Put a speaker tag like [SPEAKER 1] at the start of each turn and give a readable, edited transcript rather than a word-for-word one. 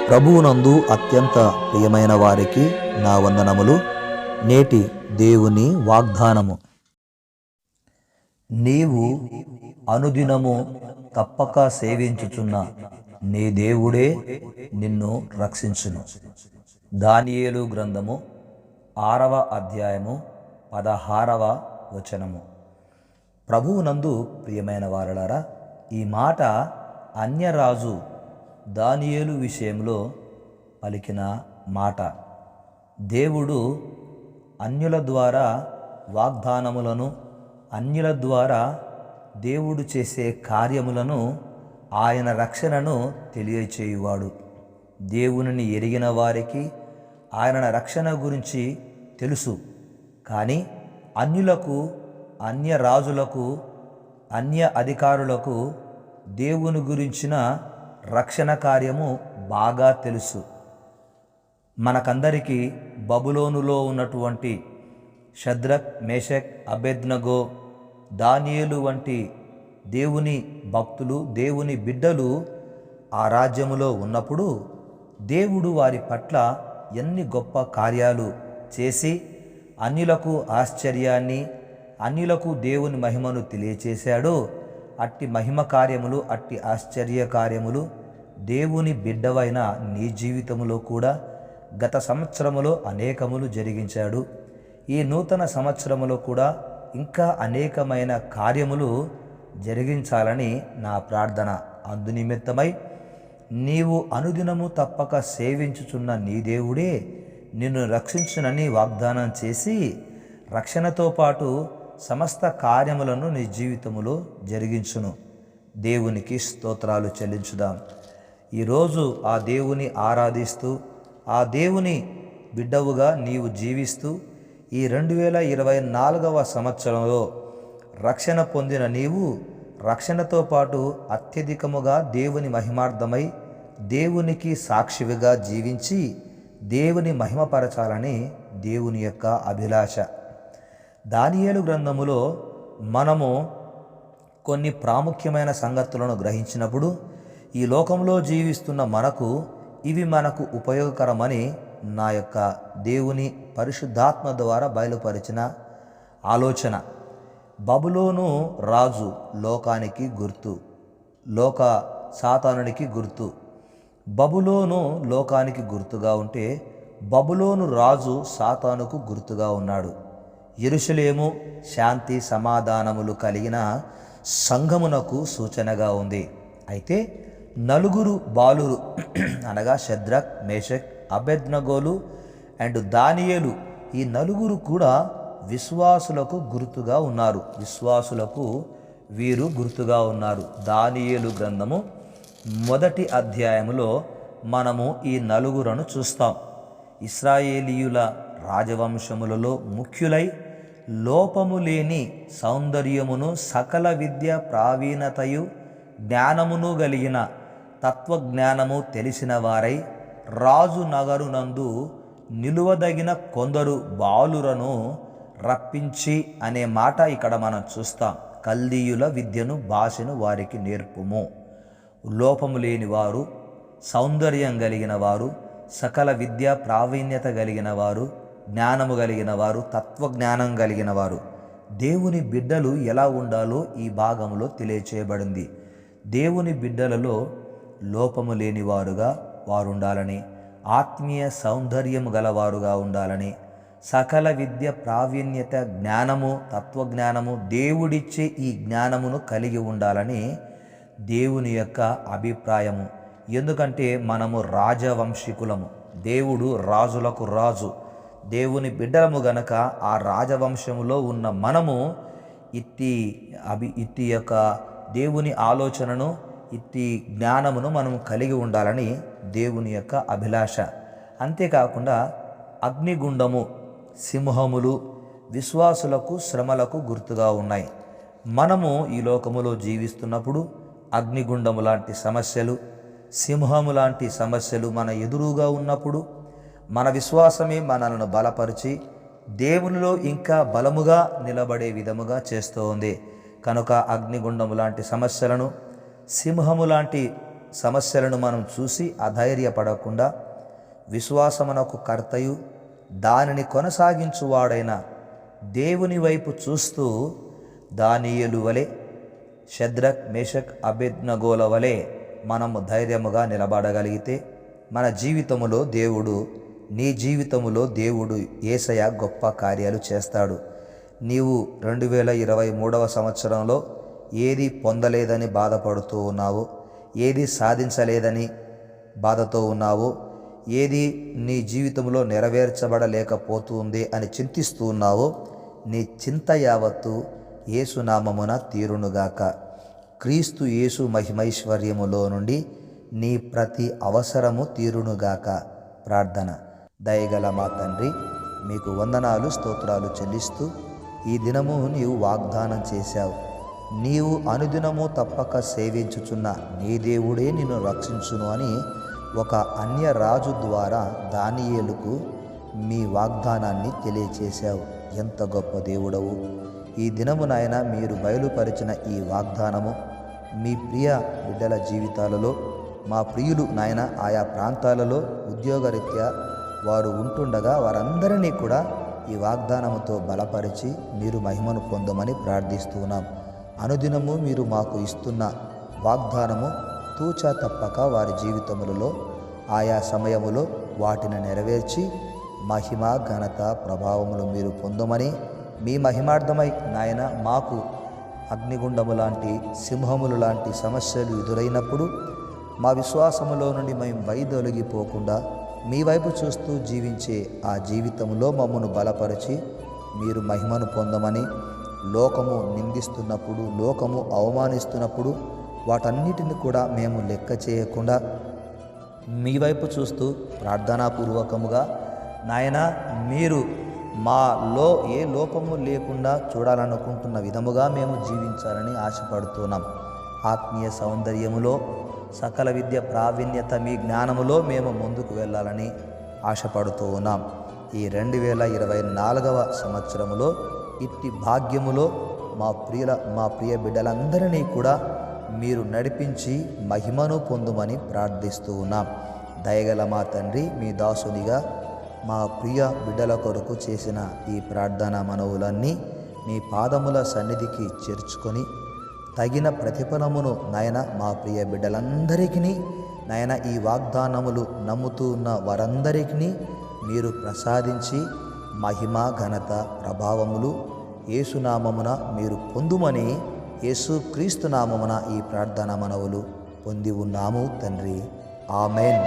[SPEAKER 1] ప్రభువునందు అత్యంత ప్రియమైన వారికి నా వందనములు. నేటి దేవుని వాగ్దానము. నీవు అనుదినము తప్పక సేవించుచున్న నీ దేవుడే నిన్ను రక్షించును. దానియేలు గ్రంథము 6వ అధ్యాయము 16వ వచనము. ప్రభువునందు ప్రియమైన వారలారా, ఈ మాట అన్యరాజు దానియేలు విషయంలో పలికిన మాట. దేవుడు అన్యుల ద్వారా వాగ్దానములను, అన్యుల ద్వారా దేవుడు చేసే కార్యములను, ఆయన రక్షణను తెలియచేయువాడు. దేవునిని ఎరిగిన వారికి ఆయన రక్షణ గురించి తెలుసు. కానీ అన్యులకు, అన్య రాజులకు, అన్య అధికారులకు దేవుని గురించిన రక్షణ కార్యము బాగా తెలుసు. మనకందరికీ బబులోనులో ఉన్నటువంటి షద్రక్, మేషక్, అబేద్నగో, దానియేలు వంటి దేవుని భక్తులు, దేవుని బిడ్డలు ఆ రాజ్యములో ఉన్నప్పుడు దేవుడు వారి పట్ల ఎన్ని గొప్ప కార్యాలు చేసి అన్యులకు ఆశ్చర్యాన్ని, అన్యులకు దేవుని మహిమను తెలియచేశాడో అట్టి మహిమ కార్యములు, అట్టి ఆశ్చర్య కార్యములు దేవుని బిడ్డవైన నీ జీవితములో కూడా గత సంవత్సరములో అనేకములు జరిగించాడు. ఈ నూతన సంవత్సరములో కూడా ఇంకా అనేకమైన కార్యములు జరిగించాలని నా ప్రార్థన. అందునిమిత్తమై నీవు అనుదినము తప్పక సేవించుచున్న నీ దేవుడే నిన్ను రక్షించునని వాగ్దానం చేసి, రక్షణతో పాటు సమస్త కార్యములను నీ జీవితములో జరిగించును. దేవునికి స్తోత్రాలు చెల్లించుదాం. ఈరోజు ఆ దేవుని ఆరాధిస్తూ, ఆ దేవుని బిడ్డవుగా నీవు జీవిస్తూ ఈ 2024వ సంవత్సరంలో రక్షణ పొందిన నీవు రక్షణతో పాటు అత్యధికముగా దేవుని మహిమార్థమై దేవునికి సాక్షివిగా జీవించి దేవుని మహిమపరచాలని దేవుని యొక్క అభిలాష. దానియేలు గ్రంథములో మనము కొన్ని ప్రాముఖ్యమైన సంగతులను గ్రహించినప్పుడు ఈ లోకంలో జీవిస్తున్న ఇవి మనకు ఉపయోగకరమని నా యొక్క దేవుని పరిశుద్ధాత్మ ద్వారా బయలుపరిచిన ఆలోచన. బబులోను రాజు లోకానికి గుర్తు, లోక సాతానునికి గుర్తు. బబులోను లోకానికి గుర్తుగా ఉంటే బబులోను రాజు సాతానుకు గుర్తుగా ఉన్నాడు. యెరూషలేము శాంతి సమాధానములు కలిగిన సంఘమునకు సూచనగా ఉంది. అయితే నలుగురు బాలురు అనగా షద్రక్, మేషక్, అబేద్నగోలు అండ్ దానియేలు, ఈ నలుగురు కూడా విశ్వాసులకు గుర్తుగా ఉన్నారు. విశ్వాసులకు వీరు గుర్తుగా ఉన్నారు. దానియేలు గ్రంథము 1వ అధ్యాయములో మనము ఈ నలుగురును చూస్తాం. ఇశ్రాయేలీయుల రాజవంశములలో ముఖ్యులై లోపము లేని సౌందర్యమును, సకల విద్య ప్రావీణతయు, జ్ఞానమును కలిగిన తత్వజ్ఞానము తెలిసిన వారై రాజు నగరునందు నిలువదగిన కొందరు బాలురను రప్పించి అనే మాట ఇక్కడ మనం చూస్తాం. కల్దీయుల విద్యను, భాషను వారికి నేర్పుము. లోపము లేని వారు, సౌందర్యం కలిగిన వారు, సకల విద్య ప్రావీణ్యత కలిగిన వారు, జ్ఞానము కలిగిన వారు, తత్వజ్ఞానం కలిగిన వారు. దేవుని బిడ్డలు ఎలా ఉండాలో ఈ భాగంలో తెలియచేయబడింది. దేవుని బిడ్డలలో లోపము లేని వారుగా వారు ఉండాలని, ఆత్మీయ సౌందర్యము గలవారుగా ఉండాలని, సకల విద్య ప్రావీణ్యత, జ్ఞానము, తత్వజ్ఞానము, దేవుడిచ్చే ఈ జ్ఞానమును కలిగి ఉండాలని దేవుని యొక్క అభిప్రాయము. ఎందుకంటే మనము రాజవంశికులము. దేవుడు రాజులకు రాజు. దేవుని బిడ్డలము గనక ఆ రాజవంశములో ఉన్న మనము ఇట్టి యొక్క దేవుని ఆలోచనను, ఇట్టి జ్ఞానమును మనం కలిగి ఉండాలని దేవుని యొక్క అభిలాష. అంతేకాకుండా అగ్నిగుండము, సింహములు విశ్వాసులకు శ్రమలకు గుర్తుగా ఉన్నాయి. మనము ఈ లోకములో జీవిస్తున్నప్పుడు అగ్నిగుండము లాంటి సమస్యలు, సింహము లాంటి సమస్యలు మన ఎదురుగా ఉన్నప్పుడు మన విశ్వాసమే మనలను బలపరిచి దేవునిలో ఇంకా బలముగా నిలబడే విధముగా చేస్తూ ఉంది. కనుక అగ్నిగుండము లాంటి సమస్యలను, సింహము లాంటి సమస్యలను మనం చూసి అధైర్యపడకుండా విశ్వాసమునకు కర్తయు దానిని కొనసాగించువాడైన దేవుని వైపు చూస్తూ దానియేలు వలె, షద్రక్ మేషక్ అబేద్నగోల వలె మనము ధైర్యముగా నిలబడగలిగితే మన జీవితములో దేవుడు, నీ జీవితములో దేవుడు యేసయ్య గొప్ప కార్యాలు చేస్తాడు. నీవు 2023వ సంవత్సరంలో ఏది పొందలేదని బాధపడుతూ ఉన్నావో, ఏది సాధించలేదని బాధతో ఉన్నావో, ఏది నీ జీవితంలో నెరవేర్చబడలేకపోతుంది అని చింతిస్తూ ఉన్నావో, నీ చింత యావత్తు యేసునామమున తీరునుగాక. క్రీస్తు యేసు మహిమైశ్వర్యములో నుండి నీ ప్రతి అవసరము తీరునుగాక. ప్రార్థన. దయగల మా తండ్రి, మీకు వందనాలు స్తోత్రాలు చెల్లిస్తూ ఈ దినము నీవు వాగ్దానం చేశావు. నీవు అనుదినము తప్పక సేవించుచున్న నీ దేవుడే నిన్ను రక్షించును అని ఒక అన్య రాజు ద్వారా దానియేలుకు మీ వాగ్దానాన్ని తెలియచేశావు. ఎంత గొప్ప దేవుడవు! ఈ దినము నాయన మీరు బయలుపరిచిన ఈ వాగ్దానము మీ ప్రియ బిడ్డల జీవితాలలో, మా ప్రియులు నాయన ఆయా ప్రాంతాలలో ఉద్యోగరీత్యా వారు ఉంటుండగా వారందరినీ కూడా ఈ వాగ్దానముతో బలపరిచి మీరు మహిమను పొందమని ప్రార్థిస్తున్నాం. అనుదినము మీరు మాకు ఇస్తున్న వాగ్దానము తూచా తప్పక వారి జీవితములలో ఆయా సమయములో వాటిని నెరవేర్చి మహిమ ఘనత ప్రభావములు మీరు పొందమని, మీ మహిమార్థమై నాయన మాకు అగ్నిగుండము లాంటి, సింహములు లాంటి సమస్యలు ఎదురైనప్పుడు మా విశ్వాసములో నుండి మేము వైదొలిగిపోకుండా మీ వైపు చూస్తూ జీవించే ఆ జీవితంలో మమ్మను బలపరిచి మీరు మహిమను పొందమని, లోకము నిందిస్తున్నప్పుడు, లోకము అవమానిస్తున్నప్పుడు వాటన్నిటిని కూడా మేము లెక్క చేయకుండా మీ వైపు చూస్తూ ప్రార్థనాపూర్వకముగా నాయన మీరు మాలో ఏ లోపము లేకుండా చూడాలనుకుంటున్న విధముగా మేము జీవించాలని ఆశపడుతున్నాం. ఆత్మీయ సౌందర్యములో, సకల విద్య ప్రావీణ్యత మీ జ్ఞానములో మేము ముందుకు వెళ్ళాలని ఆశపడుతూ ఉన్నాం. ఈ 2024వ సంవత్సరములో ఇట్టి భాగ్యములో మా ప్రియ బిడ్డలందరినీ కూడా మీరు నడిపించి మహిమను పొందుమని ప్రార్థిస్తూ ఉన్నాం. దయగల మా తండ్రి, మీ దాసునిగా మా ప్రియ బిడ్డల కొరకు చేసిన ఈ ప్రార్థనా మనవులన్నీ మీ పాదముల సన్నిధికి చేర్చుకొని తగిన ప్రతిఫలమును నాయన మా ప్రియ బిడ్డలందరికీ నాయన ఈ వాగ్దానములు నమ్ముతూ ఉన్న వారందరికీ మీరు ప్రసాదించి మహిమ ఘనత ప్రభావములు యేసునామమున మీరు పొందుమని యేసు క్రీస్తు నామమున ఈ ప్రార్థనా మనవులు పొంది ఉన్నాము తండ్రి. ఆమెన్.